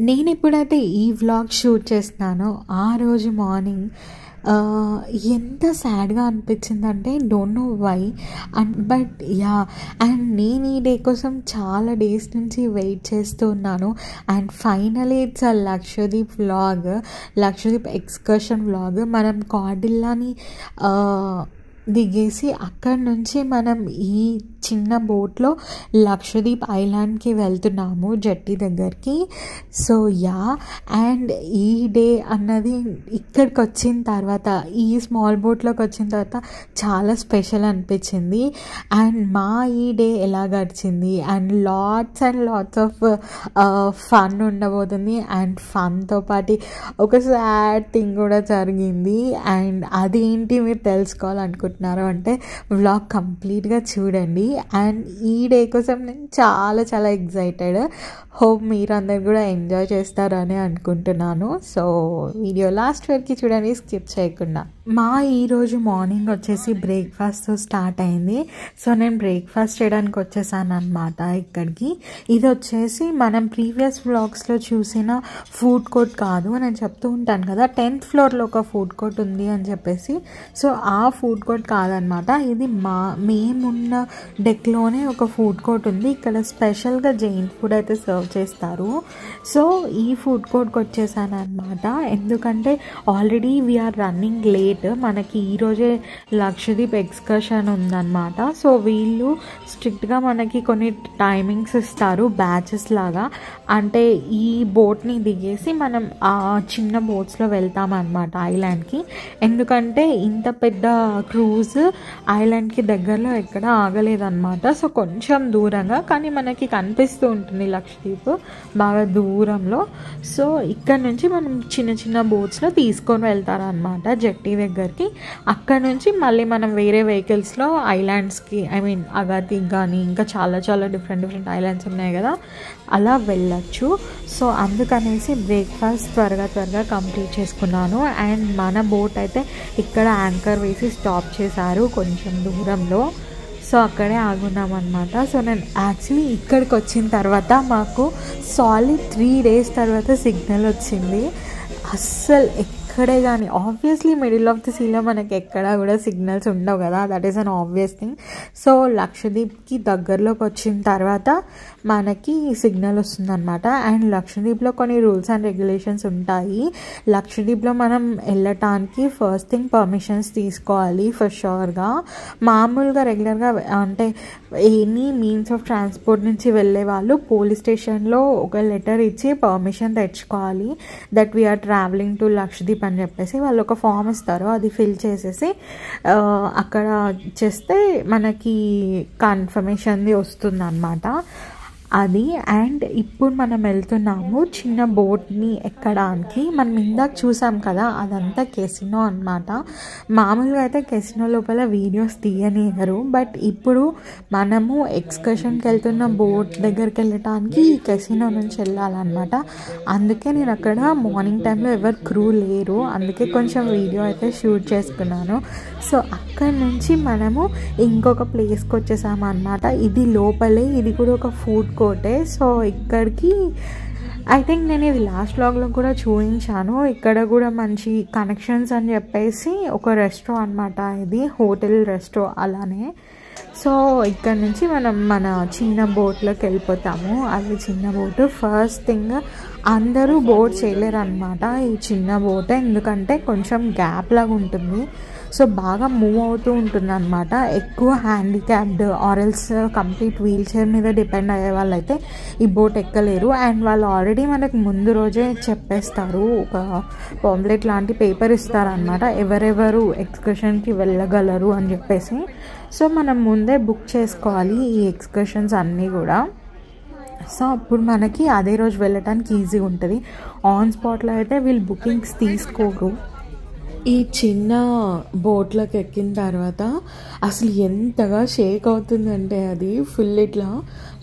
నేనెప్పుడైతే ఈ vlog shoot చేస్తున్నానో ఆ రోజు మార్నింగ్ ఎంత సాడ్గా అనిపించిందంటే don't know why but and నేను ఈ డే కోసం చాలా డేస్ నుంచి వెయిట్ చేస్తూ ఉన్నాను. And finally it's Lakshadweep vlog, Lakshadweep excursion vlog. మనం కార్డిల్లాని దిగేసి అక్కడి నుంచి మనం ఈ చిన్న బోట్లో లక్షద్వీప్ ఐలాండ్కి వెళ్తున్నాము, జట్టి దగ్గరికి. సో అండ్ ఈ డే అన్నది ఇక్కడికి వచ్చిన తర్వాత, ఈ స్మాల్ బోట్లోకి వచ్చిన తర్వాత చాలా స్పెషల్ అనిపించింది. అండ్ మా ఈ డే ఎలా గడిచింది అండ్ లాట్స్ ఆఫ్ ఫన్ ఉండబోతుంది. అండ్ ఫన్తో పాటు ఒక సాడ్ థింగ్ కూడా జరిగింది. అండ్ అదేంటి మీరు తెలుసుకోవాలనుకుంటున్నారు అంటే వ్లాగ్ కంప్లీట్గా చూడండి. అండ్ ఈ డే కోసం నేను చాలా ఎక్సైటెడ్. హోప్ మీరందరూ కూడా ఎంజాయ్ చేస్తారని అనుకుంటున్నాను. సో వీడియో లాస్ట్ వరకు చూడండి, స్కిప్ చేయకుండా. మా ఈరోజు మార్నింగ్ వచ్చేసి బ్రేక్ఫాస్ట్తో స్టార్ట్ అయింది. సో నేను బ్రేక్ఫాస్ట్ చేయడానికి వచ్చేసాను అనమాట ఇక్కడికి. ఇది వచ్చేసి మనం ప్రీవియస్ వ్లాగ్స్లో చూసిన ఫుడ్ కోర్ట్ కాదు. నేను చెప్తూ ఉంటాను కదా 10th ఫ్లోర్లో ఒక ఫుడ్ కోర్ట్ ఉంది అని చెప్పేసి. సో ఆ ఫుడ్ కోర్ట్ కాదనమాట, ఇది మేమున్న డెక్లోనే ఒక ఫుడ్ కోర్ట్ ఉంది. ఇక్కడ స్పెషల్గా జైన్ ఫుడ్ అయితే సర్వ్ చేస్తారు. సో ఈ ఫుడ్ కోర్ట్కి వచ్చేసాను అనమాట. ఎందుకంటే ఆల్రెడీ వీఆర్ రన్నింగ్ లేట్. మనకి ఈరోజే లక్షద్వీప్ ఎక్స్కర్షన్ ఉందన్నమాట. సో వీళ్ళు స్ట్రిక్ట్గా మనకి కొన్ని టైమింగ్స్ ఇస్తారు బ్యాచెస్ లాగా. అంటే ఈ బోట్ని దిగేసి మనం ఆ చిన్న బోట్స్లో వెళ్తామన్నమాట ఐలాండ్కి. ఎందుకంటే ఇంత పెద్ద క్రూజ్ ఐలాండ్కి దగ్గరలో ఎక్కడ ఆగలేదన్నమాట. సో కొంచెం దూరంగా, కానీ మనకి కనిపిస్తూ ఉంటుంది లక్షద్వీప్ బాగా దూరంలో. సో ఇక్కడ నుంచి మనం చిన్న బోట్స్లో తీసుకొని వెళ్తారనమాట జట్టి దగ్గరికి. అక్కడ నుంచి మళ్ళీ మనం వేరే వెహికల్స్లో ఐలాండ్స్కి, అగాతికి కానీ ఇంకా చాలా డిఫరెంట్ ఐలాండ్స్ ఉన్నాయి కదా, అలా వెళ్ళచ్చు. సో అందుకనేసి బ్రేక్ఫాస్ట్ త్వరగా కంప్లీట్ చేసుకున్నాను. అండ్ మన బోట్ అయితే ఇక్కడ యాంకర్ వేసి స్టాప్ చేశారు కొంచెం దూరంలో. సో అక్కడే ఆగున్నాం అనమాట. సో నేను యాక్చువల్లీ ఇక్కడికి వచ్చిన తర్వాత మాకు సాలిడ్ 3 days తర్వాత సిగ్నల్ వచ్చింది. అస్సలు ఎక్కడే కానీ, ఆబ్వియస్లీ మిడిల్ ఆఫ్ ది సీలో మనకి ఎక్కడా కూడా సిగ్నల్స్ ఉండవు కదా, that is an obvious thing. So లక్షద్వీప్కి దగ్గరలోకి వచ్చిన తర్వాత మనకి సిగ్నల్ వస్తుందన్నమాట. అండ్ లక్షద్వీప్లో కొన్ని రూల్స్ అండ్ రెగ్యులేషన్స్ ఉంటాయి. లక్షద్వీప్లో మనం వెళ్ళటానికి ఫస్ట్ థింగ్ పర్మిషన్స్ తీసుకోవాలి ఫర్ షూర్గా. మామూలుగా రెగ్యులర్గా అంటే ఎనీ మీన్స్ ఆఫ్ ట్రాన్స్పోర్ట్ నుంచి వెళ్ళే వాళ్ళు పోలీస్ స్టేషన్లో ఒక లెటర్ ఇచ్చి పర్మిషన్ తెచ్చుకోవాలి that we're travelling to Lakshadweep అని చెప్పేసి. వాళ్ళు ఒక ఫామ్ ఇస్తారు, అది ఫిల్ చేసేసి అక్కడ చేస్తే మనకి కన్ఫర్మేషన్ది వస్తుంది అన్నమాట అది. అండ్ ఇప్పుడు మనం వెళ్తున్నాము చిన్న బోట్ని ఎక్కడానికి. మనం ఇందాక చూసాం కదా అదంతా కెసినో అనమాట. మామూలుగా అయితే కెసినో లోపల వీడియోస్ తీయనివ్వరు, బట్ ఇప్పుడు మనము ఎక్స్కర్షన్కి వెళ్తున్న బోట్ దగ్గరికి వెళ్ళటానికి ఈ కెసినో నుంచి వెళ్ళాలన్నమాట. అందుకే నేను అక్కడ మార్నింగ్ టైంలో ఎవరు క్రూ లేరు, అందుకే కొంచెం వీడియో అయితే షూట్ చేసుకున్నాను. సో అక్కడి నుంచి మనము ఇంకొక ప్లేస్కి వచ్చేసాము అనమాట. ఇది లోపలే, ఇది కూడా ఒక ఫుడ్ కోర్టే. సో ఇక్కడికి ఐ థింక్ నేను ఇది లాస్ట్ వ్లాగ్లో కూడా చూపించాను. ఇక్కడ కూడా మంచి కనెక్షన్స్ అని చెప్పేసి ఒక రెస్టో అనమాట, ఇది హోటల్ రెస్టో అలానే. సో ఇక్కడ నుంచి మనం మన చిన్న బోట్లోకి వెళ్ళిపోతాము. అది చిన్న బోట్. ఫస్ట్ థింగ్ అందరూ బోట్ చేయలేరు అనమాట ఈ చిన్న బోట్, ఎందుకంటే కొంచెం గ్యాప్ లాగా ఉంటుంది. సో బాగా మూవ్ అవుతూ ఉంటుంది అనమాట. ఎక్కువ హ్యాండిక్యాప్డ్ ఆర్ఎల్స్ కంప్లీట్ వీల్ చైర్ మీద డిపెండ్ అయ్యే వాళ్ళైతే ఈ బోట్ ఎక్కలేరు. అండ్ వాళ్ళు ఆల్రెడీ మనకు ముందు రోజే చెప్పేస్తారు, ఒక పాంప్లెట్ లాంటి పేపర్ ఇస్తారనమాట ఎవరెవరు ఎక్స్కర్షన్కి వెళ్ళగలరు అని చెప్పేసి. సో మనం ముందే బుక్ చేసుకోవాలి ఈ ఎక్స్కర్షన్స్ అన్నీ కూడా. సో అప్పుడు మనకి అదే రోజు వెళ్ళటానికి ఈజీగా ఉంటుంది. ఆన్ స్పాట్లో అయితే వీళ్ళు బుకింగ్స్ తీసుకోరు. ఈ చిన్న బోట్లోకి ఎక్కిన తర్వాత అసలు ఎంతగా షేక్ అవుతుందంటే అది ఫుల్ ఇట్లా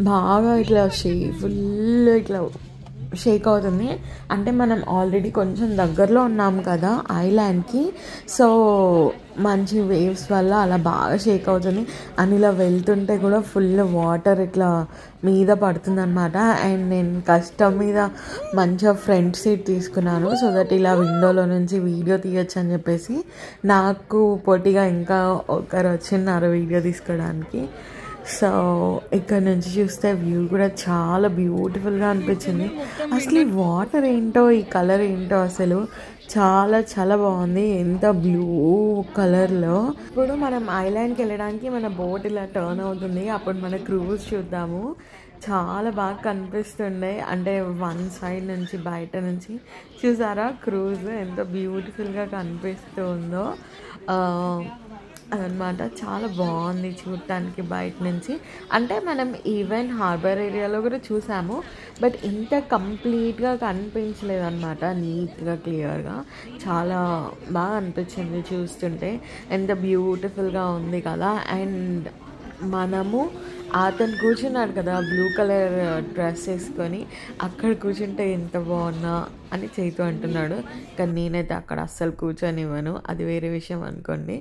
బాగా ఇట్లా ఫుల్ ఇట్లా షేక్ అవుతుంది. అంటే మనం ఆల్రెడీ కొంచెం దగ్గరలో ఉన్నాము కదా ఐలాండ్కి, సో మంచి వేవ్స్ వల్ల అలా బాగా షేక్ అవుతుంది. అండ్ ఇలా వెళ్తుంటే కూడా ఫుల్ వాటర్ ఇట్లా మీద పడుతుందన్నమాట. అండ్ నేను కష్టం మీద మంచిగా ఫ్రంట్ సీట్ తీసుకున్నాను, సో దట్ ఇలా విండోలో నుంచి వీడియో తీయచ్చు అని చెప్పేసి. నాకు పోటీగా ఇంకా ఒకరు వచ్చిన్నారు వీడియో తీసుకోవడానికి. సో ఇక్కడ నుంచి చూస్తే వ్యూ కూడా చాలా బ్యూటిఫుల్గా అనిపించింది. అసలు ఈ వాటర్ ఏంటో, ఈ కలర్ ఏంటో అసలు చాలా చాలా బాగుంది. ఎంత బ్లూ కలర్లో. ఇప్పుడు మనం ఐలాండ్కి వెళ్ళడానికి మన బోట్ ఇలా టర్న్ అవుతుంది, అప్పుడు మన క్రూజ్ చూద్దాము. చాలా బాగా కనిపిస్తుండే, అంటే వన్ సైడ్ నుంచి బయట నుంచి చూసారా క్రూజ్ ఎంత బ్యూటిఫుల్గా కనిపిస్తుందో అదనమాట. చాలా బాగుంది చూడటానికి బయట నుంచి. అంటే మనం ఈవెన్ హార్బర్ ఏరియాలో కూడా చూసాము, బట్ ఇంత కంప్లీట్గా కనిపించలేదు అనమాట, నీట్గా క్లియర్గా. చాలా బాగా అనిపించింది చూస్తుంటే, ఎంత బ్యూటిఫుల్గా ఉంది కదా. అండ్ మనము అతను కూర్చున్నాడు కదా బ్లూ కలర్ డ్రెస్ వేసుకొని, అక్కడ కూర్చుంటే ఎంత బాగున్నా అని చేతు అంటున్నాడు. కానీ నేనైతే అక్కడ అస్సలు కూర్చొనివ్వను, అది వేరే విషయం అనుకోండి.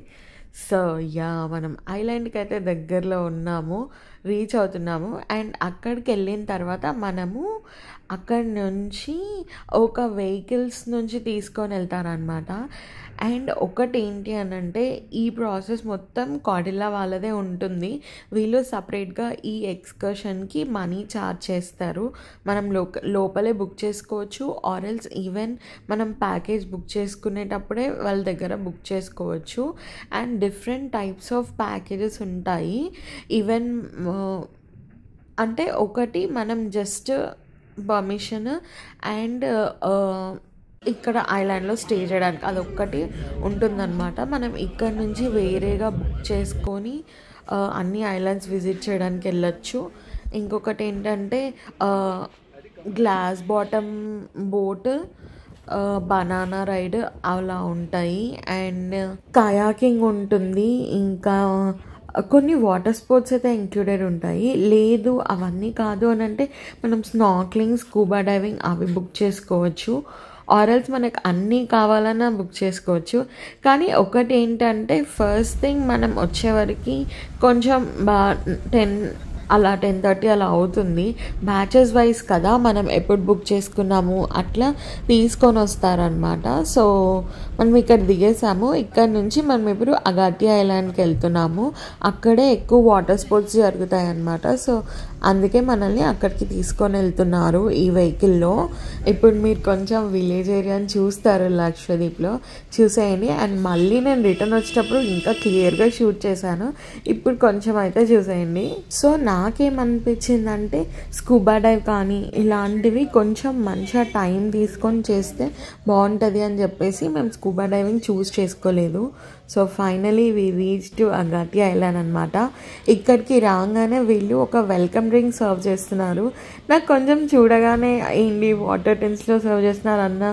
సో యా, మనం ఐలాండ్కి అయితే దగ్గరలో ఉన్నాము, రీచ్ అవుతున్నాము. అండ్ అక్కడికి వెళ్ళిన తర్వాత మనము అక్కడి నుంచి ఒక వెహికల్స్ నుంచి తీసుకొని వెళ్తారనమాట. అండ్ ఒకటి ఏంటి అని అంటే, ఈ ప్రాసెస్ మొత్తం కాడిల్లా వాళ్ళదే ఉంటుంది. వీళ్ళు సపరేట్గా ఈ ఎక్స్కర్షన్కి మనీ ఛార్జ్ చేస్తారు. మనం లోపలే బుక్ చేసుకోవచ్చు, ఆర్ఎల్స్ ఈవెన్ మనం ప్యాకేజ్ బుక్ చేసుకునేటప్పుడే వాళ్ళ దగ్గర బుక్ చేసుకోవచ్చు. And different types of packages ఉంటాయి. ఈవెన్ అంటే ఒకటి మనం జస్ట్ పర్మిషన్ అండ్ ఇక్కడ ఐలాండ్లో స్టే చేయడానికి అదొక్కటి ఉంటుందన్నమాట. మనం ఇక్కడ నుంచి వేరేగా బుక్ చేసుకొని అన్ని ఐలాండ్స్ విజిట్ చేయడానికి వెళ్ళొచ్చు. ఇంకొకటి ఏంటంటే glass bottom boat, banana ride అలా ఉంటాయి. అండ్ కయాకింగ్ ఉంటుంది. ఇంకా కొన్ని వాటర్ స్పోర్ట్స్ అయితే ఇంక్లూడెడ్ ఉంటాయి. లేదు అవన్నీ కాదు అని అంటే మనం స్నార్క్లింగ్, స్కూబా డైవింగ్ అవి బుక్ చేసుకోవచ్చు. ఆర్ఎల్స్ మనకు అన్నీ కావాలన్నా బుక్ చేసుకోవచ్చు. కానీ ఒకటి ఏంటంటే, ఫస్ట్ థింగ్ మనం వచ్చేవరకు కొంచెం 10:30 అలా అవుతుంది. బ్యాచెస్ వైజ్ కదా, మనం ఎప్పుడు బుక్ చేసుకున్నాము అట్లా తీసుకొని వస్తారనమాట. సో మనం ఇక్కడ దిగేసాము. ఇక్కడ నుంచి మనం ఇప్పుడు అగాటి ఐలాండ్కి వెళ్తున్నాము. అక్కడే ఎక్కువ వాటర్ స్పోర్ట్స్ జరుగుతాయి అన్నమాట. సో అందుకే మనల్ని అక్కడికి తీసుకొని వెళ్తున్నారు ఈ వెహికల్లో. ఇప్పుడు మీరు కొంచెం విలేజ్ ఏరియాని చూస్తారు లక్షద్వీప్లో, చూసేయండి. అండ్ మళ్ళీ నేను రిటర్న్ వచ్చేటప్పుడు ఇంకా క్లియర్గా షూట్ చేశాను, ఇప్పుడు కొంచెం అయితే చూసేయండి. సో నాకేమనిపించిందంటే, స్కూబా డైవ్ కానీ ఇలాంటివి కొంచెం మంచిగా టైం తీసుకొని చేస్తే బాగుంటుంది అని చెప్పేసి మేము స్కూబా డైవింగ్ చూస్ చేసుకోలేదు. So finally we reach to Agatti island అనమాట. ఇక్కడికి రాగానే వీళ్ళు ఒక వెల్కమ్ డ్రింక్ సర్వ్ చేస్తున్నారు. నాకు కొంచెం చూడగానే ఏంటి వాటర్ టిన్స్లో సర్వ్ చేస్తున్నారు అన్న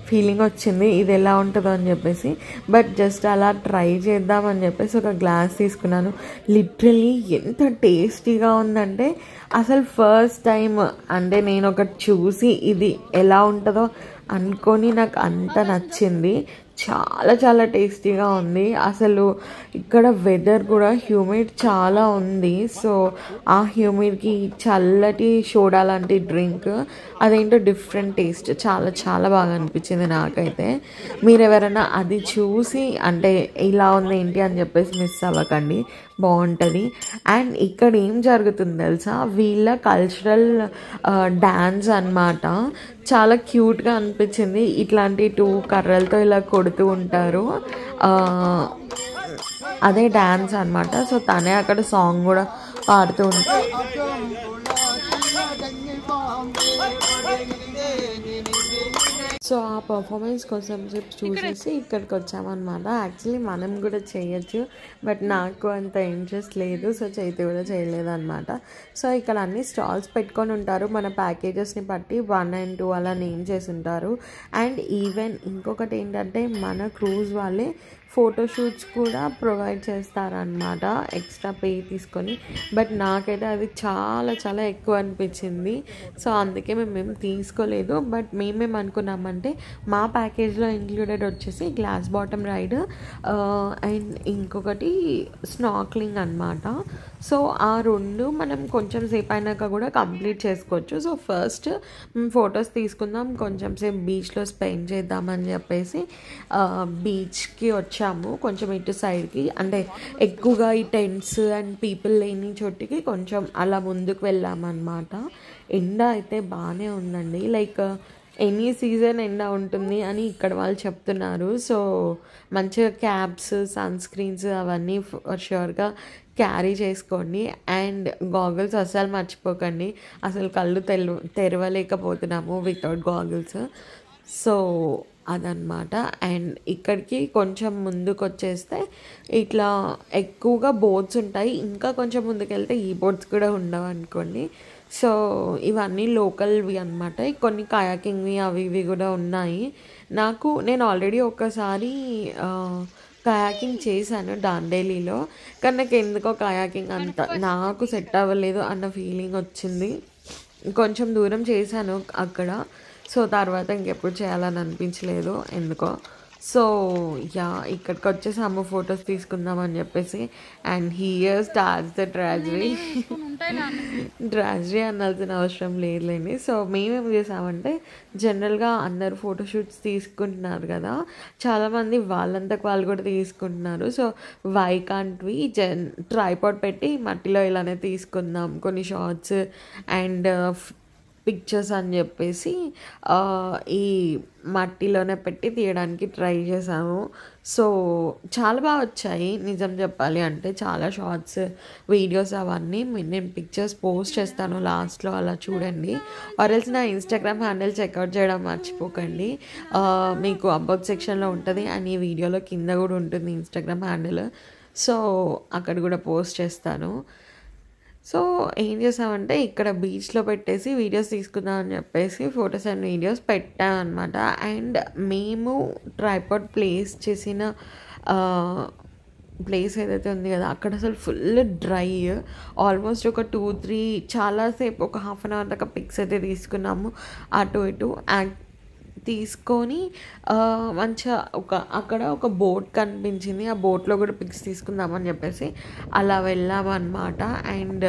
ఫీలింగ్ వచ్చింది, ఇది ఎలా ఉంటుందో అని చెప్పేసి. బట్ జస్ట్ అలా ట్రై చేద్దామని చెప్పేసి ఒక గ్లాస్ తీసుకున్నాను. లిటరలీ ఎంత టేస్టీగా ఉందంటే, అసలు ఫస్ట్ టైం అంటే నేను ఒకటి చూసి ఇది ఎలా ఉంటుందో అనుకొని నాకు అంత నచ్చింది. చాలా చాలా టేస్టీగా ఉంది. అసలు ఇక్కడ వెదర్ కూడా హ్యూమిడ్ చాలా ఉంది. సో ఆ హ్యూమిడ్కి చల్లటి సోడా లాంటి డ్రింక్, అదేంటో డిఫరెంట్ టేస్ట్, చాలా చాలా బాగా అనిపించింది నాకైతే. మీరు ఎవరైనా అది చూసి అంటే ఇలా ఉంది ఏంటి అని చెప్పేసి మిస్ అవ్వకండి, బాగుంటుంది. అండ్ ఇక్కడ ఏం జరుగుతుంది తెలుసా, వీళ్ళ కల్చరల్ డ్యాన్స్ అన్నమాట. చాలా క్యూట్గా అనిపించింది. ఇట్లాంటి 2 కర్రలతో ఇలా కొడుతూ ఉంటారు, అదే డ్యాన్స్ అన్నమాట. సో తనే అక్కడ సాంగ్ కూడా పాడుతూ ఉంటారు. సో ఆ పర్ఫార్మెన్స్ కోసం చూసేసి ఇక్కడికి వచ్చామన్నమాట. యాక్చువల్లీ మనం కూడా చేయొచ్చు, బట్ నాకు అంత ఇంట్రెస్ట్ లేదు, సో చైతే కూడా చేయలేదు అనమాట. సో ఇక్కడ అన్ని స్టాల్స్ పెట్టుకొని ఉంటారు, మన ప్యాకేజెస్ని బట్టి 1 and 2 అలా నేమ్ చేసి ఉంటారు. అండ్ ఈవెన్ ఇంకొకటి ఏంటంటే, మన క్రూజ్ వాళ్ళే ఫోటోషూట్స్ కూడా ప్రొవైడ్ చేస్తారనమాట ఎక్స్ట్రా పే తీసుకొని. బట్ నాకైతే అది చాలా చాలా ఎక్కువ అనిపించింది. సో అందుకే మేము తీసుకోలేదు. బట్ మేమేం అనుకున్నామంటే మా ప్యాకేజ్లో ఇంక్లూడెడ్ వచ్చేసి గ్లాస్ బాటమ్ రైడ్ అండ్ ఇంకొకటి స్నార్క్లింగ్ అనమాట. సో ఆ రెండు మనం కొంచెం సేపు అయినాక కూడా కంప్లీట్ చేసుకోవచ్చు. సో ఫస్ట్ ఫొటోస్ తీసుకుందాం, కొంచెం సేపు బీచ్లో స్పెండ్ చేద్దామని చెప్పేసి బీచ్కి వచ్చాము. కొంచెం ఇటు సైడ్కి, అంటే ఎక్కువగా ఈ టెంట్స్ అండ్ పీపుల్ లేని చోటికి కొంచెం అలా ముందుకు వెళ్ళామన్నమాట. ఎండ అయితే బాగానే ఉందండి. లైక్ ఎనీ సీజన్ ఎండ ఉంటుంది అని ఇక్కడ వాళ్ళు చెప్తున్నారు. సో మంచిగా క్యాప్స్, సన్ స్క్రీన్స్ అవన్నీ ష్యూర్గా క్యారీ చేసుకోండి. అండ్ గాగుల్స్ అస్సలు మర్చిపోకండి. అసలు కళ్ళు తెరవలేకపోతున్నాము వితౌట్ గాగుల్స్. సో అదనమాట. అండ్ ఇక్కడికి కొంచెం ముందుకు వచ్చేస్తే ఇట్లా ఎక్కువగా బోట్స్ ఉంటాయి. ఇంకా కొంచెం ముందుకెళ్తే ఈ బోట్స్ కూడా ఉండవు అనుకోండి. సో ఇవన్నీ లోకల్వి అనమాట. కొన్ని కయాకింగ్వి అవి ఇవి కూడా ఉన్నాయి. నేను ఆల్రెడీ ఒకసారి కయాకింగ్ చేశాను డాండేలీలో, కానీ నాకు ఎందుకో కయాకింగ్ అంత నాకు సెట్ అవ్వలేదు అన్న ఫీలింగ్ వచ్చింది. కొంచెం దూరం చేశాను అక్కడ. సో తర్వాత ఇంకెప్పుడు చేయాలని అనిపించలేదు ఎందుకో. సో ఇక్కడికి వచ్చేసాము ఫొటోస్ తీసుకుందామని చెప్పేసి. And here starts the tragedy. Tragedy అనాల్సిన అవసరం లేదులేండి. సో మేమేం చేసామంటే, జనరల్గా అందరు ఫోటోషూట్స్ తీసుకుంటున్నారు కదా, చాలామంది వాళ్ళంతకు వాళ్ళు కూడా తీసుకుంటున్నారు. So why can't we tripod పెట్టి మట్టిలో ఇలానే తీసుకుందాం కొన్ని షార్ట్స్ అండ్ పిక్చర్స్ అని చెప్పేసి ఈ మట్టిలోనే పెట్టి తీయడానికి ట్రై చేశాము. సో చాలా బాగా వచ్చాయి నిజం చెప్పాలి అంటే. చాలా షార్ట్స్, వీడియోస్ అవన్నీ నేను పిక్చర్స్ పోస్ట్ చేస్తాను లాస్ట్లో, అలా చూడండి. ఆర్ఎల్స్ నా ఇన్స్టాగ్రామ్ హ్యాండిల్ చెక్అవుట్ చేయడం మర్చిపోకండి. మీకు అబౌట్ సెక్షన్లో ఉంటుంది అండ్ ఈ వీడియోలో కింద కూడా ఉంటుంది ఇన్స్టాగ్రామ్ హ్యాండిల్. సో అక్కడ కూడా పోస్ట్ చేస్తాను. సో ఏం చేసామంటే, ఇక్కడ బీచ్లో పెట్టేసి వీడియోస్ తీసుకుందాం అని చెప్పేసి ఫొటోస్ అండ్ వీడియోస్ పెట్టామన్నమాట. అండ్ మేము ట్రైపాడ్ ప్లేస్ చేసిన ప్లేస్ ఏదైతే ఉంది కదా, అక్కడ అసలు ఫుల్ డ్రై. ఆల్మోస్ట్ ఒక 2-3 చాలాసేపు ఒక హాఫ్ అన్ అవర్ దాకా పిక్స్ అయితే తీసుకున్నాము అటు ఇటు తీసుకొని. మంచిగా అక్కడ ఒక బోట్ కనిపించింది, ఆ బోట్లో కూడా పిక్స్ తీసుకుందామని చెప్పేసి అలా వెళ్ళామన్నమాట. అండ్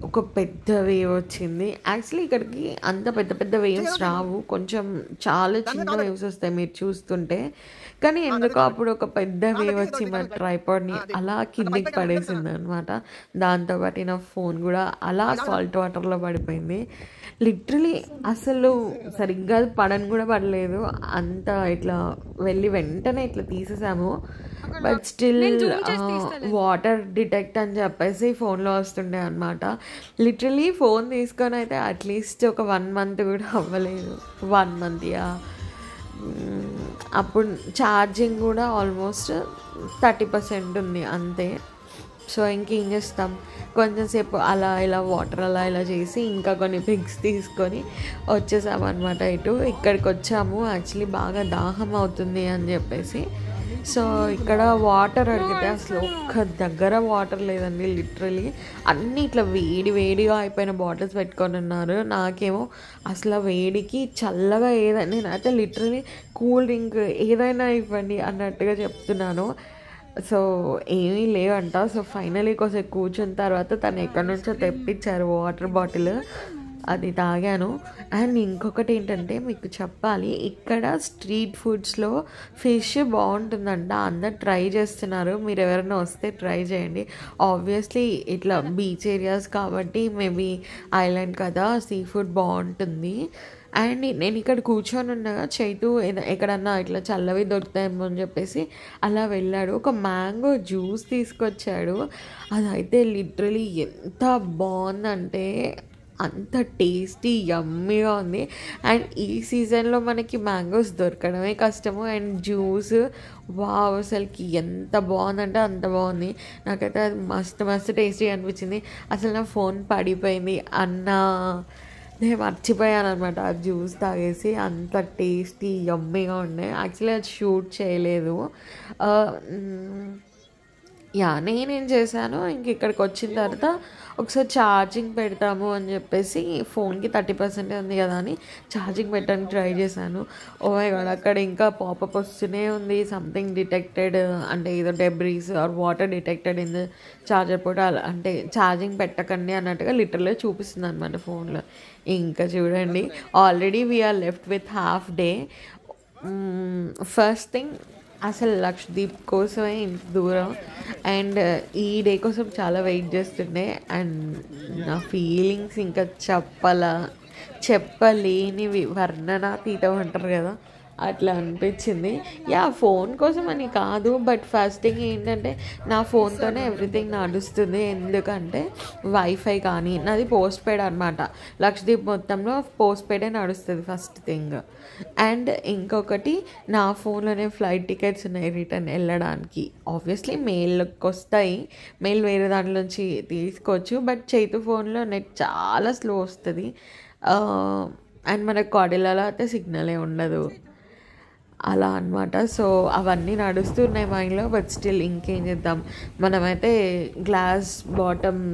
ఒక పెద్ద వేవ్ వచ్చింది. యాక్చువల్లీ ఇక్కడికి అంత పెద్ద పెద్ద వేవ్స్ రావు, కొంచెం చాలా చిన్న వేవ్స్ వస్తాయి మీరు చూస్తుంటే. కానీ ఎందుకో అప్పుడు ఒక పెద్ద వేవ్ వచ్చి మా ట్రైపాడ్ని అలా కిందికి పడేసింది అనమాట. దాంతోపాటు నా ఫోన్ కూడా అలా సాల్ట్ వాటర్లో పడిపోయింది. లిటరలీ అసలు సరిగ్గా పడని కూడా పడలేదు, అంత ఇట్లా వెళ్ళి వెంటనే ఇట్లా తీసేసాము. బట్ స్టిల్ వాటర్ డిటెక్ట్ అని చెప్పేసి ఫోన్లో వస్తుండే అనమాట. లిటరలీ ఫోన్ తీసుకొని అయితే అట్లీస్ట్ ఒక 1 month కూడా అవ్వలేదు. 1 month అప్పుడు ఛార్జింగ్ కూడా ఆల్మోస్ట్ 30% ఉంది అంతే. సో ఇంకేం చేస్తాం, కొంచెంసేపు అలా ఇలా వాటర్ అలా ఇలా చేసి ఇంకా కొన్ని పిక్స్ తీసుకొని వచ్చేసామన్నమాట. ఇక్కడికి వచ్చాము. యాక్చువల్లీ బాగా దాహం అవుతుంది అని చెప్పేసి. సో ఇక్కడ వాటర్ అడిగితే అసలు ఒక్క దగ్గర వాటర్ లేదండి. లిటరలీ అన్నీ ఇట్లా వేడిగా అయిపోయిన బాటిల్స్ పెట్టుకొని ఉన్నారు. నాకేమో అసలు వేడికి చల్లగా ఏదైనా, నేనైతే లిటరలీ కూల్ డ్రింక్ ఏదైనా ఇవ్వండి అన్నట్టుగా చెప్తున్నాను. సో ఏమీ లేవంట. సో ఫైనలీ కొంచెం కూర్చున్న తర్వాత తను ఎక్కడి నుంచో తెప్పించారు వాటర్ బాటిల్, అది తాగాను. అండ్ ఇంకొకటి ఏంటంటే మీకు చెప్పాలి, ఇక్కడ స్ట్రీట్ ఫుడ్స్లో ఫిష్ బాగుంటుందంట, అందరు ట్రై చేస్తున్నారు. మీరు ఎవరైనా వస్తే ట్రై చేయండి. ఆబ్వియస్లీ ఇట్లా బీచ్ ఏరియాస్ కాబట్టి మేబీ ఐలాండ్ కదా, సీ ఫుడ్ బాగుంటుంది. అండ్ నేను ఇక్కడ కూర్చొని ఉండగా చైతు ఎక్కడన్నా ఇట్లా చల్లవి దొరుకుతాయేమో అని చెప్పేసి అలా వెళ్ళాడు. ఒక మ్యాంగో జ్యూస్ తీసుకొచ్చాడు. అదైతే లిటరలీ ఎంత బాగుందంటే అంత టేస్టీ యమ్మీగా ఉంది. అండ్ ఈ సీజన్లో మనకి మ్యాంగోస్ దొరకడమే కష్టము. అండ్ జ్యూస్ వావ్ అసలుకి ఎంత బాగుందంటే అంత బాగుంది. నాకైతే అది మస్తు టేస్టీ అనిపించింది. అసలు నా ఫోన్ పడిపోయింది అన్న నేను మర్చిపోయాను అనమాట ఆ జ్యూస్ తాగేసి. అంత టేస్టీ యమ్మీగా ఉండే. యాక్చువల్లీ అది షూట్ చేయలేదు. ఆ, నేనేం చేశాను, ఇంక ఇక్కడికి వచ్చిన తర్వాత ఒకసారి ఛార్జింగ్ పెడతాము అని చెప్పేసి ఫోన్కి 30% ఉంది కదా అని ఛార్జింగ్ పెట్టడానికి ట్రై చేశాను. ఓ మై గాడ్, అక్కడ ఇంకా పాపప్ వస్తూనే ఉంది, సంథింగ్ డిటెక్టెడ్, అంటే ఏదో debris or water detected in the charger port, అలా అంటే ఛార్జింగ్ పెట్టకండి అన్నట్టుగా లిటరల్గా చూపిస్తుంది అనమాట ఫోన్లో. ఇంకా చూడండి, already we're left with half day. First thing, అసలు లక్షద్వీప్ కోసమే ఇంత దూరం, అండ్ ఈ డే కోసం చాలా వెయిట్ చేస్తుండే. అండ్ నా ఫీలింగ్స్ ఇంకా చెప్పలేనివి, వర్ణనాతీతం అంటారు కదా, అట్లా అనిపించింది. ఫోన్ కోసం అని కాదు, బట్ ఫస్ట్ థింగ్ ఏంటంటే నా ఫోన్తోనే ఎవ్రీథింగ్ నడుస్తుంది. ఎందుకంటే వైఫై కానీ, నాది పోస్ట్ పెయిడ్ అనమాట. లక్షద్వీప్ మొత్తంలో పోస్ట్ పెయిడే నడుస్తుంది ఫస్ట్ థింగ్. అండ్ ఇంకొకటి, నా ఫోన్లోనే ఫ్లైట్ టికెట్స్ ఉన్నాయి రిటర్న్ వెళ్ళడానికి. ఆబ్వియస్లీ మెయిల్కి వస్తాయి, మెయిల్ వేరే దాంట్లో నుంచి తీసుకోవచ్చు, బట్ చేతు ఫోన్లో నెట్ చాలా స్లో వస్తుంది. అండ్ మనకు కార్డిలలో అయితే సిగ్నలే ఉండదు, అలా అనమాట. సో అవన్నీ నడుస్తున్నాయి మైండ్లో. బట్ స్టిల్ ఇంకేం చేద్దాం, మనమైతే గ్లాస్ బాటమ్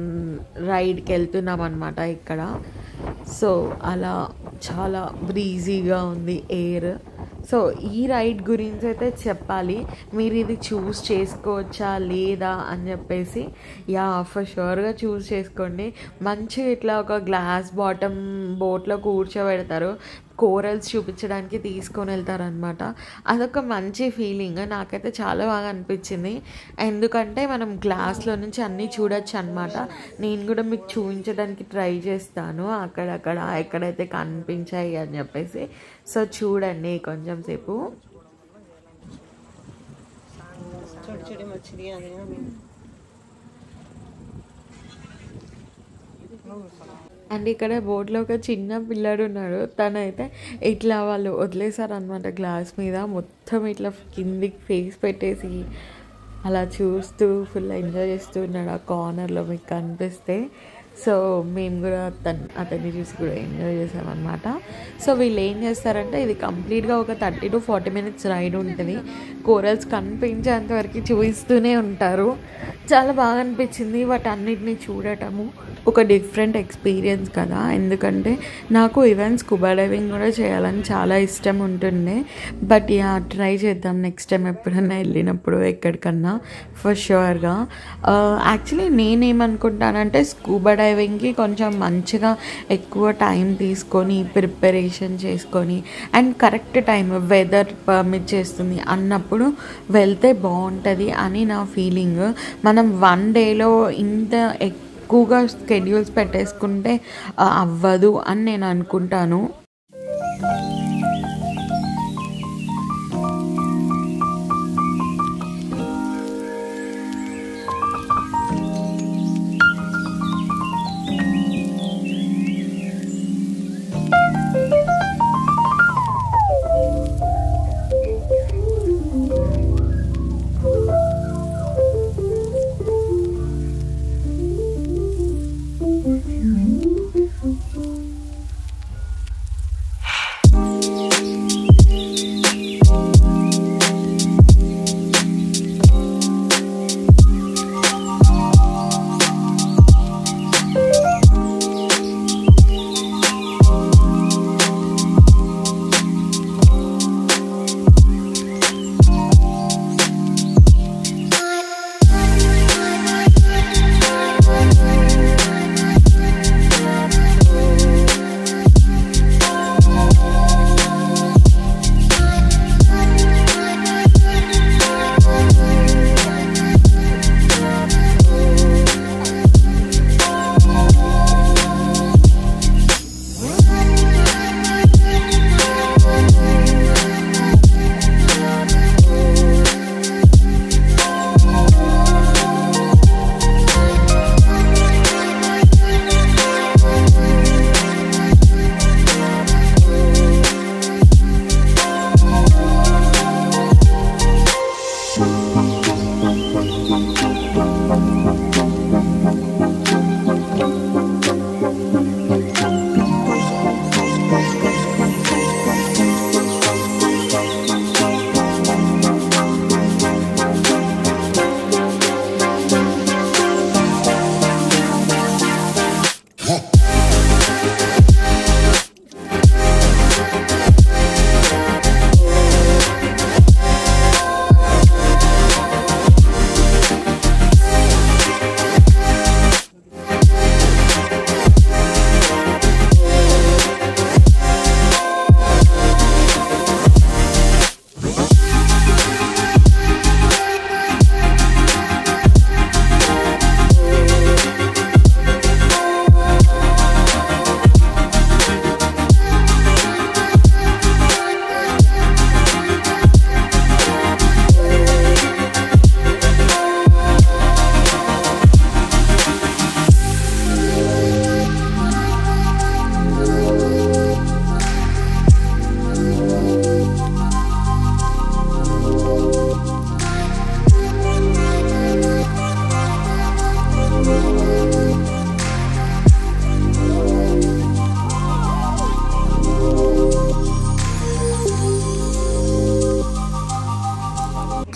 రైడ్కి వెళ్తున్నాం అనమాట ఇక్కడ. సో అలా చాలా బ్రీజీగా ఉంది ఎయిర్. సో ఈ రైడ్ గురించి అయితే చెప్పాలి, మీరు ఇది చూస్ చేసుకోవచ్చా లేదా అని చెప్పేసి. ఫర్ షూర్గా చూస్ చేసుకోండి. మంచిగా ఇట్లా ఒక గ్లాస్ బాటమ్ బోట్లో కూర్చోబెడతారు, కోరల్స్ చూపించడానికి తీసుకొని వెళ్తారనమాట. అదొక మంచి ఫీలింగ్, నాకైతే చాలా బాగా అనిపించింది. ఎందుకంటే మనం గ్లాస్లో నుంచి అన్నీ చూడొచ్చు అనమాట. నేను కూడా మీకు చూపించడానికి ట్రై చేస్తాను అక్కడక్కడ ఎక్కడైతే కనిపించాయి అని చెప్పేసి. సో చూడండి కొంచెం సేపు. అండ్ ఇక్కడ బోట్లో ఒక చిన్న పిల్లాడు ఉన్నాడు. తనైతే ఇట్లా వాళ్ళు వదిలేశారనమాట గ్లాస్ మీద, మొత్తం ఇట్లా కిందికి ఫేస్ పెట్టేసి అలా చూస్తూ ఫుల్ ఎంజాయ్ చేస్తూ ఉన్నాడు ఆ కార్నర్లో, మీకు కనిపిస్తే. సో మేము కూడా అతన్ని చూసి కూడా ఎంజాయ్ చేసామన్నమాట. సో వీళ్ళు ఏం చేస్తారంటే, ఇది కంప్లీట్గా ఒక 30 to 40 minutes రైడ్ ఉంటుంది. కోరల్స్ కనిపించేంతవరకు చూపిస్తూనే ఉంటారు. చాలా బాగా అనిపించింది వాటన్నిటిని చూడటము. ఒక డిఫరెంట్ ఎక్స్పీరియన్స్ కదా, ఎందుకంటే నాకు ఈవెన్ స్కూబా డైవింగ్ కూడా చేయాలని చాలా ఇష్టం ఉంటుండే. బట్ ట్రై చేద్దాం నెక్స్ట్ టైం ఎప్పుడన్నా వెళ్ళినప్పుడు ఎక్కడికన్నా, ఫర్ షూర్గా. యాక్చువల్లీ నేనేమనుకుంటానంటే, స్కూబా డైవింగ్కి కొంచెం మంచిగా ఎక్కువ టైం తీసుకొని ప్రిపరేషన్ చేసుకొని, and correct time weather permit చేస్తుంది అన్నప్పుడు వెళ్తే బాగుంటుంది అని నా ఫీలింగ్. మనం 1 dayలో ఇంత ఎక్కువగా స్కెడ్యూల్స్ పెట్టేసుకుంటే అవ్వదు అని నేను అనుకుంటాను.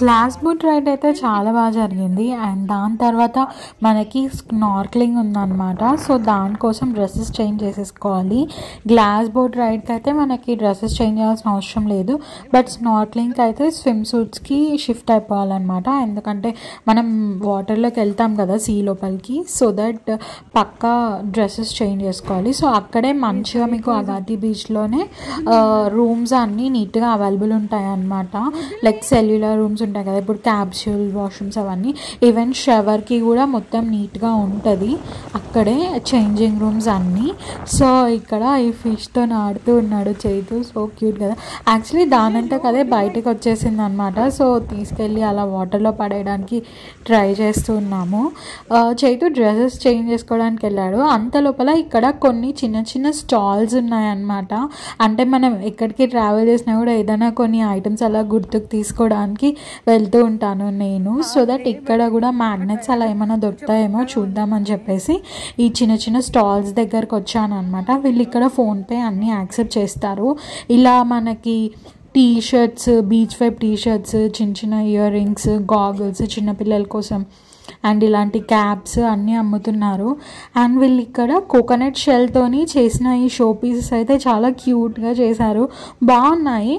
గ్లాస్ బోట్ రైడ్ అయితే చాలా బాగా జరిగింది. అండ్ దాని తర్వాత మనకి స్నార్క్లింగ్ ఉందన్నమాట. సో దానికోసం డ్రెస్సెస్ చేంజ్ చేసేసుకోవాలి. గ్లాస్ బోట్ రైడ్కి అయితే మనకి డ్రెస్సెస్ చేంజ్ చేయాల్సిన అవసరం లేదు. బట్ స్నార్క్లింగ్కి అయితే స్విమ్ సూట్స్కి షిఫ్ట్ అయిపోవాలన్నమాట. ఎందుకంటే మనం వాటర్లోకి వెళ్తాం కదా సీ లోపలికి. సో దట్ పక్కా డ్రెస్సెస్ చేంజ్ చేసుకోవాలి. సో అక్కడే మంచిగా మీకు అగాతి బీచ్లోనే రూమ్స్ అన్నీ నీట్గా అవైలబుల్ ఉంటాయి అన్నమాట. లైక్ సెల్యులర్ రూమ్స్ ఉంటాయి కదా, ఇప్పుడు క్యాప్సూల్ వాష్రూమ్స్ అవన్నీ. ఈవెన్ షవర్కి కూడా మొత్తం నీట్గా ఉంటుంది అక్కడే, చేంజింగ్ రూమ్స్ అన్నీ. సో ఇక్కడ ఈ ఫిష్తో ఆడుతూ ఉన్నాడు చైతు, సో క్యూట్ కదా. యాక్చువల్లీ దానంతా కదే బయటకు వచ్చేసింది అనమాట. సో తీసుకెళ్ళి అలా వాటర్లో పడేయడానికి ట్రై చేస్తూ ఉన్నాము. చైతు డ్రెస్సెస్ చేంజ్ చేసుకోవడానికి వెళ్ళాడు. అంత లోపల ఇక్కడ కొన్ని చిన్న చిన్న స్టాల్స్ ఉన్నాయన్నమాట. అంటే మనం ఎక్కడికి ట్రావెల్ చేసినా కూడా ఏదైనా కొన్ని ఐటమ్స్ అలా గుర్తుకు తీసుకోవడానికి వెళ్తూ ఉంటాను నేను. సో దట్ ఇక్కడ కూడా మ్యాగ్నెట్స్ అలా ఏమైనా దొరుకుతాయేమో చూద్దామని చెప్పేసి ఈ చిన్న చిన్న స్టాల్స్ దగ్గరకు వచ్చాను అనమాట. వీళ్ళు ఇక్కడ ఫోన్పే అన్నీ యాక్సెప్ట్ చేస్తారు. ఇలా మనకి T shirts, beach vibe T shirts, చిన్న చిన్న ఇయర్ రింగ్స్, గాగుల్స్ చిన్నపిల్లల కోసం అండ్ ఇలాంటి క్యాప్స్ అన్నీ అమ్ముతున్నారు. అండ్ వీళ్ళు ఇక్కడ కోకోనట్ షెల్తోని చేసిన ఈ షో పీసెస్ అయితే చాలా క్యూట్గా చేశారు, బాగున్నాయి.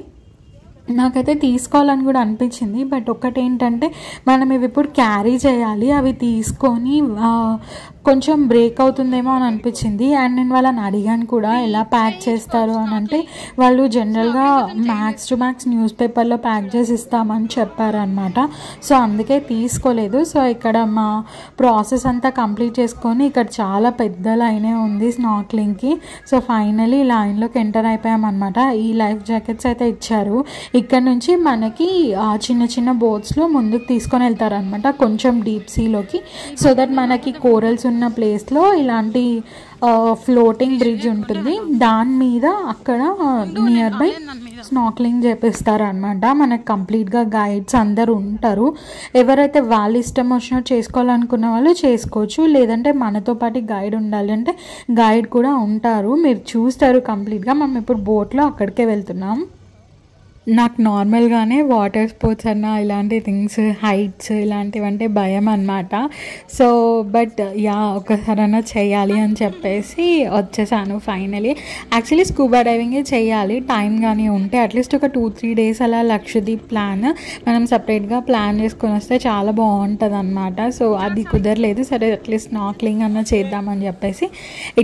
నాకైతే తీసుకోవాలని కూడా అనిపించింది. బట్ ఒక్కటేంటంటే మనం ఇవి ఇప్పుడు క్యారీ చేయాలి, అవి తీసుకొని కొంచెం బ్రేక్ అవుతుందేమో అని అనిపించింది. అండ్ నేను వాళ్ళని అడిగాను కూడా ఎలా ప్యాక్ చేస్తారు అని. అంటే వాళ్ళు జనరల్గా మ్యాక్స్ టు మ్యాక్స్ న్యూస్ పేపర్లో ప్యాక్ చేసి ఇస్తామని చెప్పారనమాట. సో అందుకే తీసుకోలేదు. సో ఇక్కడ మా ప్రాసెస్ అంతా కంప్లీట్ చేసుకొని ఇక్కడ చాలా పెద్ద లైనే ఉంది స్నార్క్లింగ్కి. సో ఫైనలీ లైన్లోకి ఎంటర్ అయిపోయామన్నమాట. ఈ లైఫ్ జాకెట్స్ అయితే ఇచ్చారు. ఇక్కడ నుంచి మనకి చిన్న చిన్న బోట్స్లో ముందుకు తీసుకొని వెళ్తారనమాట, కొంచెం డీప్ సీలోకి. సో దట్ మనకి కోరల్స్ ఉన్న ప్లేస్లో ఇలాంటి ఫ్లోటింగ్ బ్రిడ్జ్ ఉంటుంది, దాని మీద అక్కడ నియర్ బై స్నార్క్లింగ్ చేపిస్తారనమాట. మనకు కంప్లీట్గా గైడ్స్ అందరు ఉంటారు. ఎవరైతే వాళ్ళ ఇష్టం వచ్చినట్టు చేసుకోవాలనుకున్న వాళ్ళు చేసుకోవచ్చు, లేదంటే మనతో పాటు గైడ్ ఉండాలి అంటే గైడ్ కూడా ఉంటారు. మీరు చూస్తారు కంప్లీట్గా. మనం ఇప్పుడు బోట్లో అక్కడికే వెళ్తున్నాం. నాకు నార్మల్గానే వాటర్ స్పోర్ట్స్ అన్న ఇలాంటి థింగ్స్, హైట్స్ ఇలాంటివంటే భయం అన్నమాట. సో బట్ ఒకసారైనా చేయాలి అని చెప్పేసి వచ్చేసాను ఫైనలీ. యాక్చువల్లీ స్కూబా డైవింగే చేయాలి టైం కానీ ఉంటే. అట్లీస్ట్ ఒక 2-3 డేస్ అలా లక్షద్వీప్ ప్లాన్ మనం సపరేట్గా ప్లాన్ చేసుకొని వస్తే చాలా బాగుంటుంది అనమాట. సో అది కుదరలేదు. సరే అట్లీస్ట్ స్నార్క్లింగ్ అన్న చేద్దామని చెప్పేసి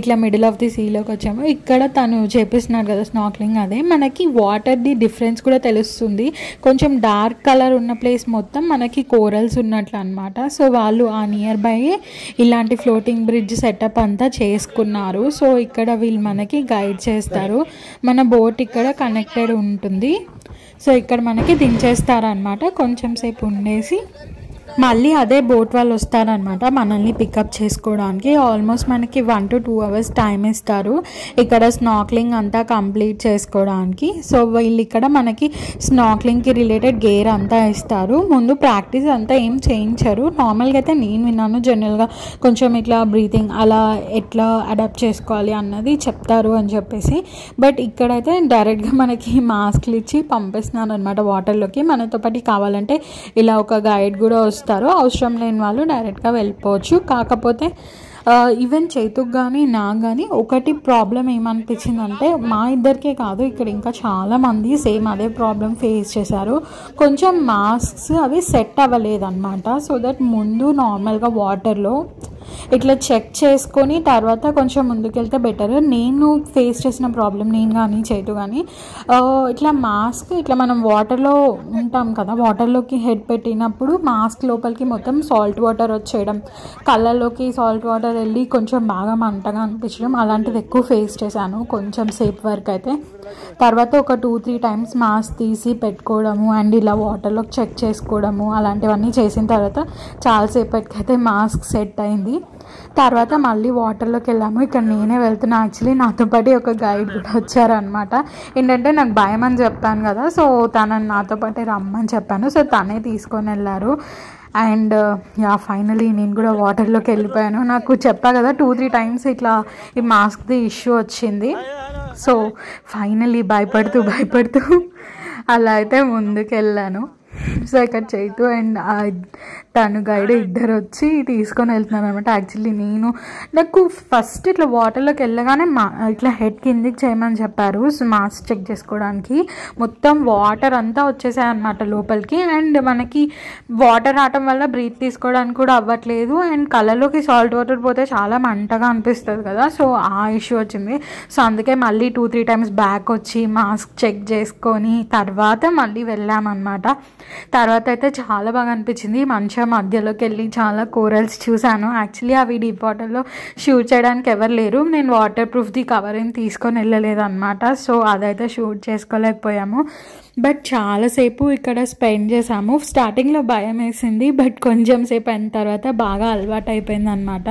ఇట్లా మిడిల్ ఆఫ్ ది సీలోకి వచ్చాము. ఇక్కడ తను చేపిస్తున్నాడు కదా స్నార్క్లింగ్, అదే మనకి వాటర్ది డిఫరెన్స్ కూడా తెలుస్తుంది. కొంచెం డార్క్ కలర్ ఉన్న ప్లేస్ మొత్తం మనకి కోరల్స్ ఉన్నట్లు అనమాట. సో వాళ్ళు ఆ నియర్ బై ఇలాంటి ఫ్లోటింగ్ బ్రిడ్జ్ సెటప్ అంతా చేసుకున్నారు. సో ఇక్కడ వీళ్ళు మనకి గైడ్ చేస్తారు. మన బోట్ ఇక్కడ కనెక్టెడ్ ఉంటుంది. సో ఇక్కడ మనకి దించేస్తారనమాట. కొంచెం సేపు ఉండేసి మళ్ళీ అదే బోట్ వాళ్ళు వస్తారనమాట మనల్ని పికప్ చేసుకోవడానికి. ఆల్మోస్ట్ మనకి 1 to 2 hours టైం ఇస్తారు ఇక్కడ స్నార్క్లింగ్ అంతా కంప్లీట్ చేసుకోవడానికి. సో వీళ్ళు ఇక్కడ మనకి స్నార్క్లింగ్కి రిలేటెడ్ గేర్ అంతా ఇస్తారు. ముందు ప్రాక్టీస్ అంతా ఏం చేయించరు. నార్మల్గా అయితే నేను విన్నాను జనరల్గా కొంచెం ఇట్లా బ్రీతింగ్ అలా ఎట్లా అడాప్ట్ చేసుకోవాలి అన్నది చెప్తారు అని చెప్పేసి. బట్ ఇక్కడైతే డైరెక్ట్గా మనకి మాస్క్లు ఇచ్చి పంపిస్తున్నారు అనమాట వాటర్లోకి. మనతో పాటు కావాలంటే ఇలా ఒక గైడ్ కూడా వస్తారు, అవసరం లేని వాళ్ళు డైరెక్ట్గా వెళ్ళిపోవచ్చు. కాకపోతే ఈవెన్ చైతుకు కానీ నాకు కానీ ఒకటి ప్రాబ్లం ఏమనిపించిందంటే, మా ఇద్దరికే కాదు ఇక్కడ ఇంకా చాలామంది సేమ్ అదే ప్రాబ్లం ఫేస్ చేశారు. కొంచెం మాస్క్స్ అవి సెట్ అవ్వలేదన్నమాట. సో దట్ ముందు నార్మల్గా వాటర్లో ఇట్లా చెక్ చేసుకొని తర్వాత కొంచెం ముందుకెళ్తే బెటర్. నేను ఫేస్ చేసిన ప్రాబ్లం, నేను కానీ చైతు కానీ, ఇట్లా మాస్క్ ఇట్లా మనం వాటర్లో ఉంటాం కదా, వాటర్లోకి హెడ్ పెట్టినప్పుడు మాస్క్ లోపలికి మొత్తం సాల్ట్ వాటర్ వచ్చేయడం, కళ్ళలోకి సాల్ట్ వాటర్ వెళ్ళి కొంచెం బాగా మంటగా అనిపించడం, అలాంటిది ఎక్కువ ఫేస్ చేశాను కొంచెం సేపు వరకు అయితే. తర్వాత ఒక 2-3 times మాస్క్ తీసి పెట్టుకోవడము అండ్ ఇలా వాటర్లోకి చెక్ చేసుకోవడము అలాంటివన్నీ చేసిన తర్వాత చాలాసేపటికైతే మాస్క్ సెట్ అయింది. తర్వాత మళ్ళీ వాటర్లోకి వెళ్ళాము. ఇక్కడ నేనే వెళ్తున్నా. యాక్చువల్లీ నాతో పాటు ఒక గైడ్ కూడా వచ్చారనమాట. ఏంటంటే నాకు భయం అని చెప్పాను కదా, సో తనని నాతో పాటే రమ్మని చెప్పాను. సో తనే తీసుకొని వెళ్ళారు. అండ్ ఫైనలీ నేను కూడా వాటర్లోకి వెళ్ళిపోయాను. నాకు చెప్పా కదా 2-3 times ఇట్లా ఈ మాస్క్ది ఇష్యూ వచ్చింది. సో ఫైనలీ భయపడుతూ అలా అయితే ముందుకు వెళ్ళాను. సో ఇక్కడ చైతు అండ్ తను గైడ్ ఇద్దరు వచ్చి తీసుకొని వెళ్తున్నారు అనమాట. యాక్చువల్లీ నాకు ఫస్ట్ ఇట్లా వాటర్లోకి వెళ్ళగానే ఇట్లా హెడ్ కిందికి చేయమని చెప్పారు మాస్క్ చెక్ చేసుకోవడానికి. మొత్తం వాటర్ అంతా వచ్చేసాయి అనమాట లోపలికి. అండ్ మనకి వాటర్ రావటం వల్ల బ్రీత్ తీసుకోవడానికి కూడా అవ్వట్లేదు. అండ్ కళ్ళలోకి సాల్ట్ వాటర్ పోతే చాలా మంటగా అనిపిస్తుంది కదా, సో ఆ ఇష్యూ వచ్చింది. సో అందుకే మళ్ళీ 2-3 టైమ్స్ బ్యాక్ వచ్చి మాస్క్ చెక్ చేసుకొని తర్వాత మళ్ళీ వెళ్ళామన్నమాట. తర్వాత అయితే చాలా బాగా అనిపించింది. మంచిగా మధ్యలోకి వెళ్ళి చాలా కోరల్స్ చూశాను. యాక్చువల్లీ అవి డీప్ వాటర్లో షూట్ చేయడానికి ఎవరు లేరు. నేను వాటర్ ప్రూఫ్ది కవర్ ఏం తీసుకొని వెళ్ళలేదు అనమాట. సో అదైతే షూట్ చేసుకోలేకపోయాము. బట్ చాలాసేపు ఇక్కడ స్పెండ్ చేసాము. స్టార్టింగ్లో భయం వేసింది, బట్ కొంచెం సేపు అయిన తర్వాత బాగా అలవాటు అయిపోయింది అనమాట.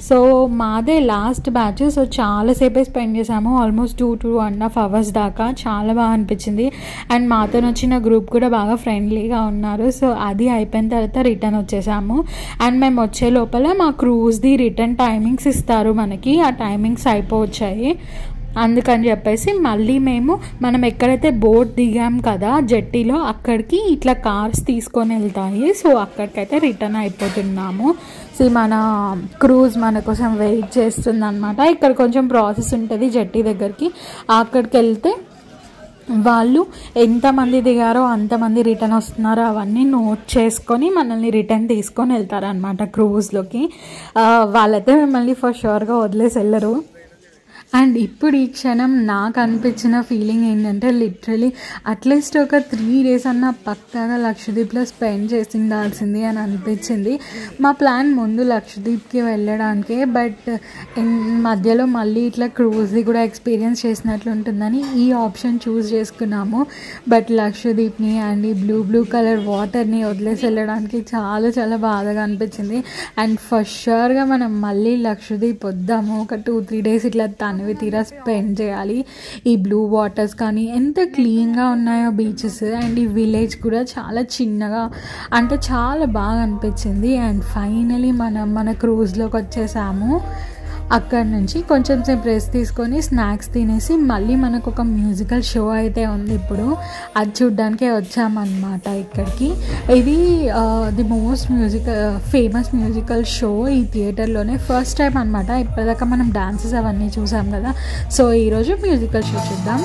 సో మాదే లాస్ట్ బ్యాచ్, సో చాలాసేపే స్పెండ్ చేసాము. ఆల్మోస్ట్ 2-2.5 hours దాకా. చాలా బాగా అనిపించింది. అండ్ మాతో వచ్చిన గ్రూప్ కూడా బాగా ఫ్రెండ్లీగా ఉన్నారు. సో అది అయిపోయిన తర్వాత రిటర్న్ వచ్చేసాము. అండ్ మేము వచ్చే లోపల మా క్రూజ్ది రిటర్న్ టైమింగ్స్ ఇస్తారు మనకి. ఆ టైమింగ్స్ అయిపోవచ్చాయి. అందుకని చెప్పేసి మళ్ళీ మనం ఎక్కడైతే బోట్ దిగాం కదా జెట్టీలో, అక్కడికి ఇట్లా కార్స్ తీసుకొని వెళ్తాయి. సో అక్కడికైతే రిటర్న్ అయిపోతున్నాము. సో మన క్రూజ్ మన కోసం వెయిట్ చేస్తుంది అనమాట. ఇక్కడ కొంచెం ప్రాసెస్ ఉంటుంది జెట్టీ దగ్గరికి. అక్కడికి వెళ్తే వాళ్ళు ఎంతమంది దిగారో అంతమంది రిటర్న్ వస్తున్నారో అవన్నీ నోట్ చేసుకొని మనల్ని రిటర్న్ తీసుకొని వెళ్తారనమాట క్రూజ్లోకి. వాళ్ళైతే మిమ్మల్ని ఫర్ షూర్గా వదిలేసి వెళ్ళరు. అండ్ ఇప్పుడు ఈ క్షణం నాకు అనిపించిన ఫీలింగ్ ఏంటంటే లిటరలీ అట్లీస్ట్ ఒక 3 days అన్న పక్కాగా లక్షద్వీప్లో స్పెండ్ చేసి ఉండాల్సింది అని అనిపించింది. మా ప్లాన్ ముందు లక్షద్వీప్కి వెళ్ళడానికే, బట్ మధ్యలో మళ్ళీ ఇట్లా క్రూజ్ది కూడా ఎక్స్పీరియన్స్ చేసినట్లు ఉంటుందని ఈ ఆప్షన్ చూస్ చేసుకున్నాము. బట్ లక్షద్వీప్ని అండ్ ఈ బ్లూ కలర్ వాటర్ని వదిలేసి వెళ్ళడానికి చాలా చాలా బాధగా అనిపించింది. అండ్ ఫస్ట్ షూర్గా మనం మళ్ళీ లక్షద్వీప్ వద్దాము. ఒక 2-3 days ఇట్లా తీరా స్పెండ్ చేయాలి. ఈ బ్లూ వాటర్స్ కానీ ఎంత క్లీన్గా ఉన్నాయో బీచెస్. అండ్ ఈ విలేజ్ కూడా చాలా చిన్నగా, అంటే చాలా బాగా అనిపించింది. అండ్ ఫైనలీ మన క్రూజ్లోకి వచ్చేసాము. అక్కడ నుంచి కొంచెం సేపు రెస్ట్ తీసుకొని స్నాక్స్ తినేసి మళ్ళీ మనకు ఒక మ్యూజికల్ షో అయితే ఉంది. ఇప్పుడు అది చూడ్డానికే వచ్చామన్నమాట ఇక్కడికి. ఇది the most famous musical show ఈ థియేటర్లోనే ఫస్ట్ టైం అనమాట. ఇప్పటిదాకా మనం డాన్సెస్ అవన్నీ చూసాం కదా, సో ఈరోజు మ్యూజికల్ షో చూద్దాం.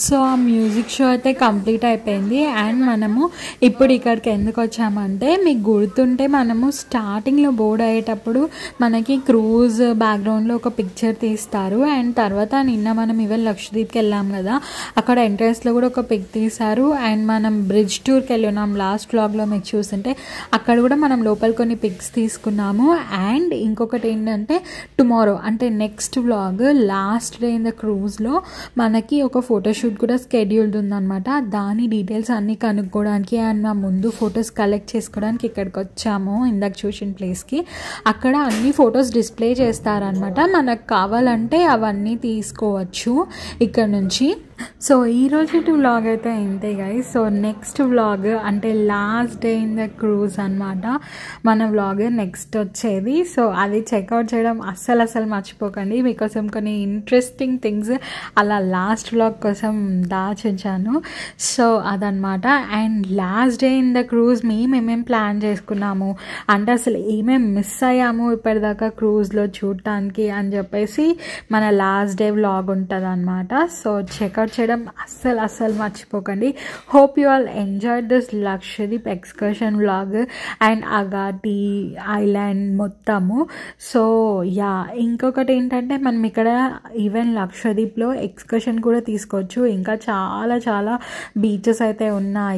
సో ఆ మ్యూజిక్ షో అయితే కంప్లీట్ అయిపోయింది. అండ్ మనము ఇప్పుడు ఇక్కడికి ఎందుకు వచ్చామంటే, మీకు గుర్తుంటే మనము స్టార్టింగ్లో బోర్డ్ అయ్యేటప్పుడు మనకి క్రూజ్ బ్యాక్గ్రౌండ్లో ఒక పిక్చర్ తీస్తారు. అండ్ తర్వాత నిన్న మనం ఈవెన్ లక్షద్వీప్కి వెళ్ళాం కదా, అక్కడ ఎంట్రన్స్లో కూడా ఒక పిక్ తీశారు. అండ్ మనం బ్రిడ్జ్ టూర్కి వెళ్ళినాం లాస్ట్ వ్లాగ్లో మీకు చూస్తుంటే, అక్కడ కూడా మనం లోపల కొన్ని పిక్స్ తీసుకున్నాము. అండ్ ఇంకొకటి ఏంటంటే, టుమారో అంటే next vlog last day in the క్రూజ్లో మనకి ఒక ఫోటోషూట్ కూడా స్కెడ్యూల్డ్ ఉందన్నమాట. దాని డీటెయిల్స్ అన్నీ కనుక్కోవడానికి అండ్ నా ముందు ఫొటోస్ కలెక్ట్ చేసుకోవడానికి ఇక్కడికి వచ్చాము, ఇందాక చూసిన ప్లేస్కి. అక్కడ అన్ని ఫొటోస్ డిస్ప్లే చేస్తారనమాట. మనకు కావాలంటే అవన్నీ తీసుకోవచ్చు ఇక్కడ నుంచి. సో ఈరోజు వ్లాగ్ అయితే ఇంతే గైస్. సో నెక్స్ట్ వ్లాగ్ అంటే last day in the cruise అనమాట మన వ్లాగ్ నెక్స్ట్ వచ్చేది. సో అది చెక్అవుట్ చేయడం అస్సలు మర్చిపోకండి. మీకోసం కొన్ని ఇంట్రెస్టింగ్ థింగ్స్ అలా లాస్ట్ వ్లాగ్ కోసం దాచించాను. సో అదనమాట. And last day in the cruise మేమేమేం ప్లాన్ చేసుకున్నాము అంటే అసలు ఏమేమి మిస్ అయ్యాము ఇప్పటిదాకా క్రూజ్లో చూడటానికి అని చెప్పేసి మన లాస్ట్ డే వ్లాగ్ ఉంటుంది అనమాట. సో చెక్అవుట్ చేయడం అస్సలు మర్చిపోకండి. Hope you all enjoyed this Lakshadweep excursion vlog and Agatti island మొత్తము. సో యా, ఇంకొకటి ఏంటంటే మనం ఇక్కడ ఈవెన్ లక్షద్వీప్లో ఎక్స్కర్షన్ కూడా తీసుకోవచ్చు. ఇంకా చాలా బీచెస్ అయితే ఉన్నాయి.